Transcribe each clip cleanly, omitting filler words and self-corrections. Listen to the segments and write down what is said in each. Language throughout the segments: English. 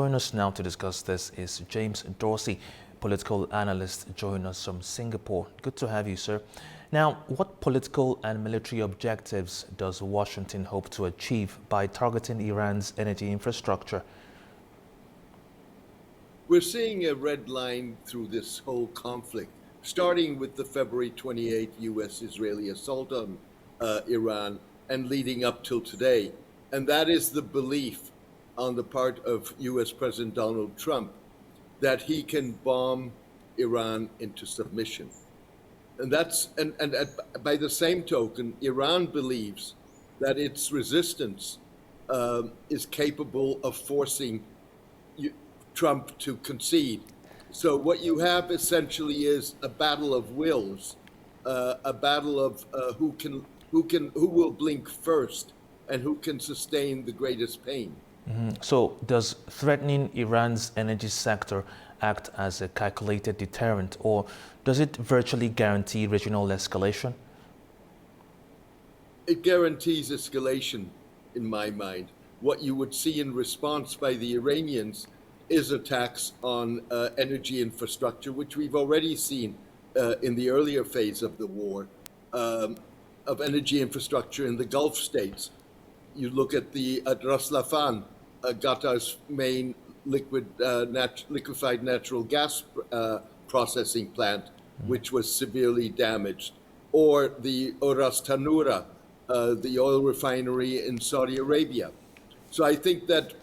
Joining us now to discuss this is James Dorsey, political analyst, joining us from Singapore. Good to have you, sir. Now, what political and military objectives does Washington hope to achieve by targeting Iran's energy infrastructure? We're seeing a red line through this whole conflict, starting with the February 28th U.S.-Israeli assault on Iran and leading up till today. And that is the belief on the part of U.S. President Donald Trump that he can bomb Iran into submission. And by the same token, Iran believes that its resistance is capable of forcing Trump to concede. So what you have essentially is a battle of wills, a battle of who will blink first and who can sustain the greatest pain. So does threatening Iran's energy sector act as a calculated deterrent, or does it virtually guarantee regional escalation? It guarantees escalation, in my mind. What you would see in response by the Iranians is attacks on energy infrastructure, which we've already seen in the earlier phase of the war, of energy infrastructure in the Gulf states. You look at Ras Laffan, Qatar's main liquefied natural gas processing plant, which was severely damaged, or the Ras Tanura, the oil refinery in Saudi Arabia. So I think that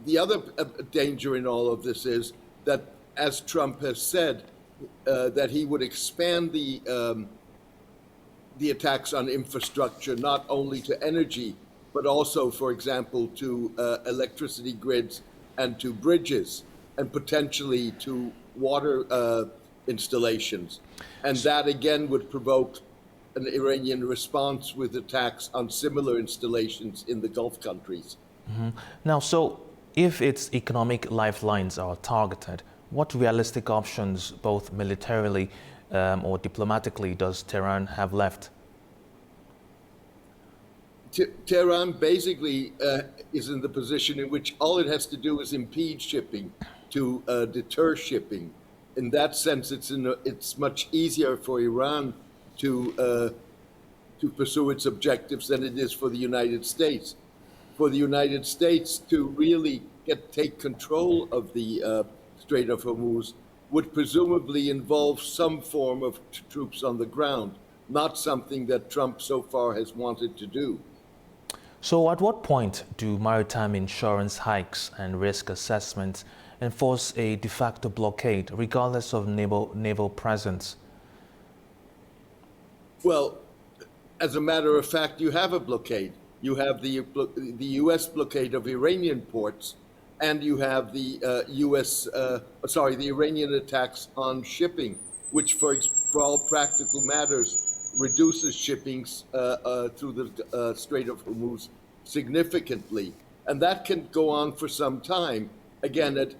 the other danger in all of this is that, as Trump has said, that he would expand the attacks on infrastructure not only to energy, but also, for example, to electricity grids and to bridges, and potentially to water installations. And that again would provoke an Iranian response with attacks on similar installations in the Gulf countries. Now, so if its economic lifelines are targeted, what realistic options, both militarily or diplomatically, does Tehran have left? Tehran basically is in the position in which all it has to do is impede shipping to deter shipping. In that sense, it's much easier for Iran to pursue its objectives than it is for the United States. For the United States to really take control of the Strait of Hormuz would presumably involve some form of troops on the ground, not something that Trump so far has wanted to do. So at what point do maritime insurance hikes and risk assessments enforce a de facto blockade, regardless of naval presence? Well, as a matter of fact, you have a blockade. You have the U.S. blockade of Iranian ports, and you have the the Iranian attacks on shipping, which, for all practical matters, reduces shippings through the Strait of Hormuz significantly. And that can go on for some time, again, at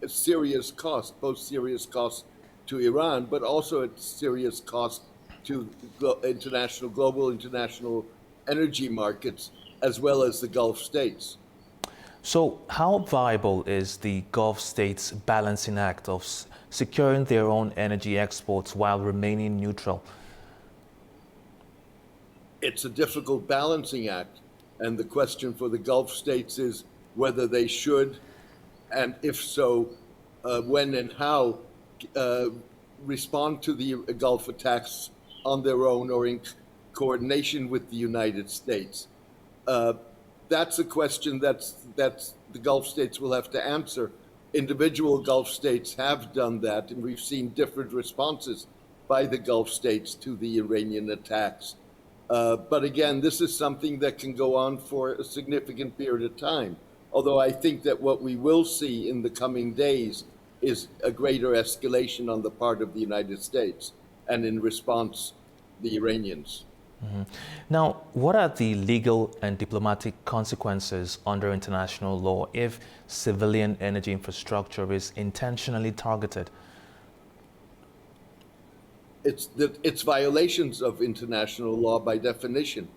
serious cost, both serious cost to Iran, but also at serious cost to global international energy markets, as well as the Gulf states. So how viable is the Gulf states' balancing act of securing their own energy exports while remaining neutral? It's a difficult balancing act. And the question for the Gulf states is whether they should, and if so, when and how, respond to the Gulf attacks on their own or in coordination with the United States. That's a question that the Gulf states will have to answer. Individual Gulf states have done that, and we've seen different responses by the Gulf states to the Iranian attacks. But again, this is something that can go on for a significant period of time. Although I think that what we will see in the coming days is a greater escalation on the part of the United States, and in response, the Iranians. Now, what are the legal and diplomatic consequences under international law if civilian energy infrastructure is intentionally targeted? It's violations of international law by definition.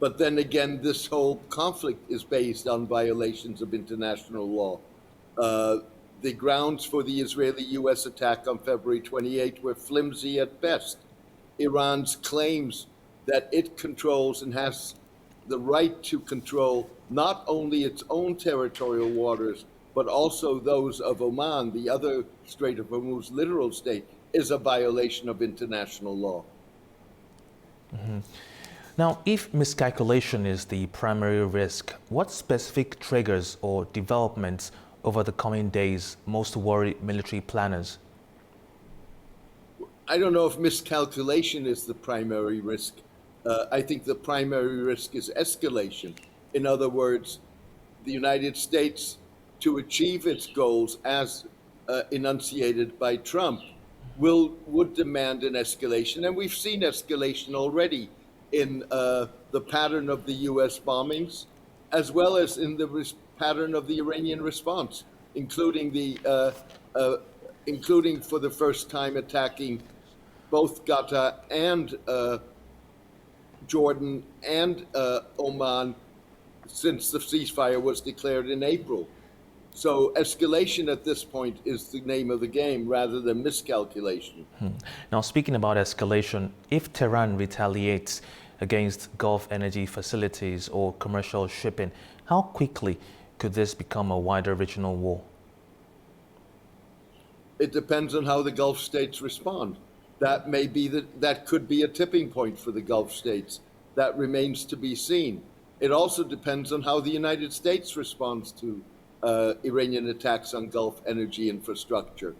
But then again, this whole conflict is based on violations of international law. Uh, the grounds for the Israeli-U.S. attack on February 28 were flimsy at best. Iran's claims that it controls and has the right to control not only its own territorial waters, but also those of Oman, the other Strait of Hormuz littoral state, is a violation of international law. Now, if miscalculation is the primary risk, what specific triggers or developments over the coming days most worry military planners? I don't know if miscalculation is the primary risk. I think the primary risk is escalation. In other words, the United States, to achieve its goals as enunciated by Trump, would demand an escalation. And we've seen escalation already in the pattern of the U.S. bombings, as well as in the pattern of the Iranian response, including including for the first time attacking both Qatar and Jordan and Oman since the ceasefire was declared in April. So escalation at this point is the name of the game rather than miscalculation. Now, speaking about escalation, if Tehran retaliates against Gulf energy facilities or commercial shipping, how quickly could this become a wider regional war? It depends on how the Gulf states respond. That could be a tipping point for the Gulf states. That remains to be seen. It also depends on how the United States responds to Iranian attacks on Gulf energy infrastructure.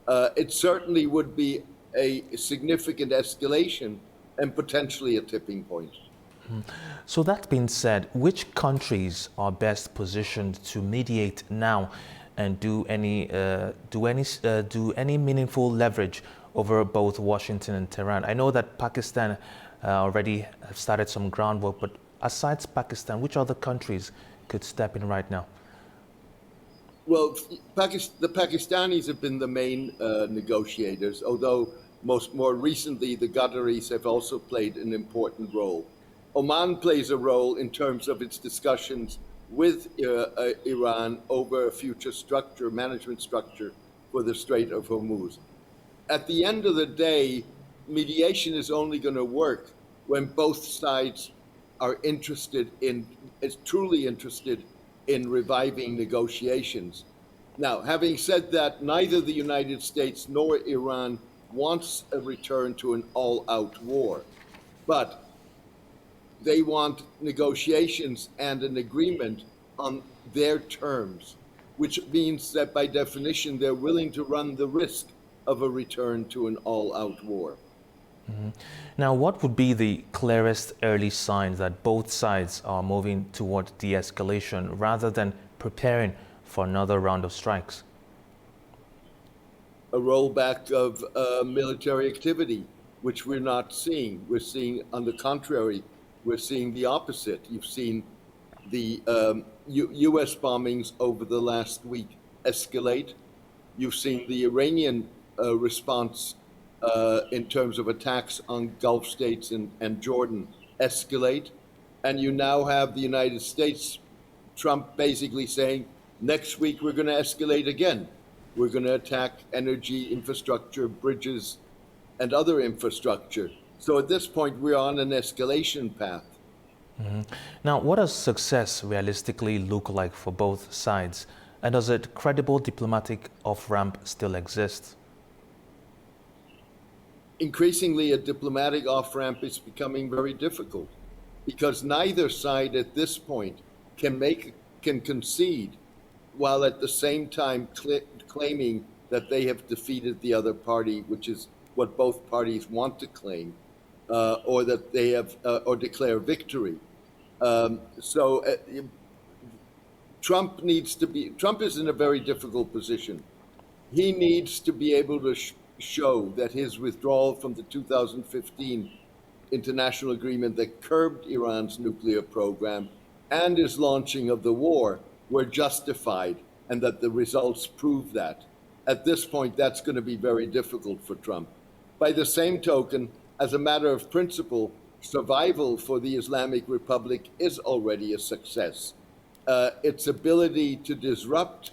It certainly would be a significant escalation and potentially a tipping point. So that being said, which countries are best positioned to mediate now and do any meaningful leverage over both Washington and Tehran? I know that Pakistan already have started some groundwork, but aside Pakistan, which other countries could step in right now? Well, the Pakistanis have been the main negotiators, although more recently the Qataris have also played an important role. Oman plays a role in terms of its discussions with Iran over a future management structure for the Strait of Hormuz. At the end of the day, mediation is only going to work when both sides are truly interested in reviving negotiations. Now, having said that, neither the United States nor Iran wants a return to an all-out war, but they want negotiations and an agreement on their terms, which means that by definition, they're willing to run the risk of a return to an all-out war. Now, what would be the clearest early signs that both sides are moving toward de-escalation rather than preparing for another round of strikes? A rollback of military activity, which we're not seeing. We're seeing, on the contrary, we're seeing the opposite. You've seen the U.S. bombings over the last week escalate. You've seen the Iranian response in terms of attacks on Gulf states and Jordan escalate. And you now have the United States, Trump basically saying, next week we're going to escalate again. We're going to attack energy infrastructure, bridges, and other infrastructure. So at this point, we're on an escalation path. Now, what does success realistically look like for both sides? And does a credible diplomatic off-ramp still exist? Increasingly, a diplomatic off-ramp is becoming very difficult because neither side at this point can concede while at the same time claiming that they have defeated the other party, which is what both parties want to claim, or that they have or declare victory. Trump is in a very difficult position. He needs to be able to show that his withdrawal from the 2015 international agreement that curbed Iran's nuclear program and his launching of the war were justified and that the results prove that. At this point, that's going to be very difficult for Trump. By the same token, as a matter of principle, survival for the Islamic Republic is already a success. Its ability to disrupt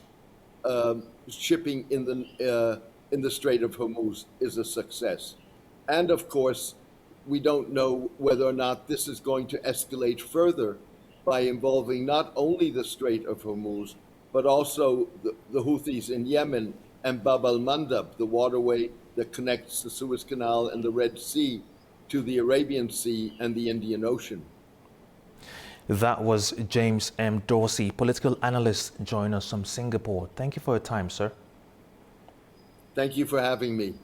shipping in the Strait of Hormuz is a success. And of course, we don't know whether or not this is going to escalate further by involving not only the Strait of Hormuz, but also the Houthis in Yemen and Bab al-Mandab, the waterway that connects the Suez Canal and the Red Sea to the Arabian Sea and the Indian Ocean. That was James M. Dorsey, political analyst, joining us from Singapore. Thank you for your time, sir. Thank you for having me.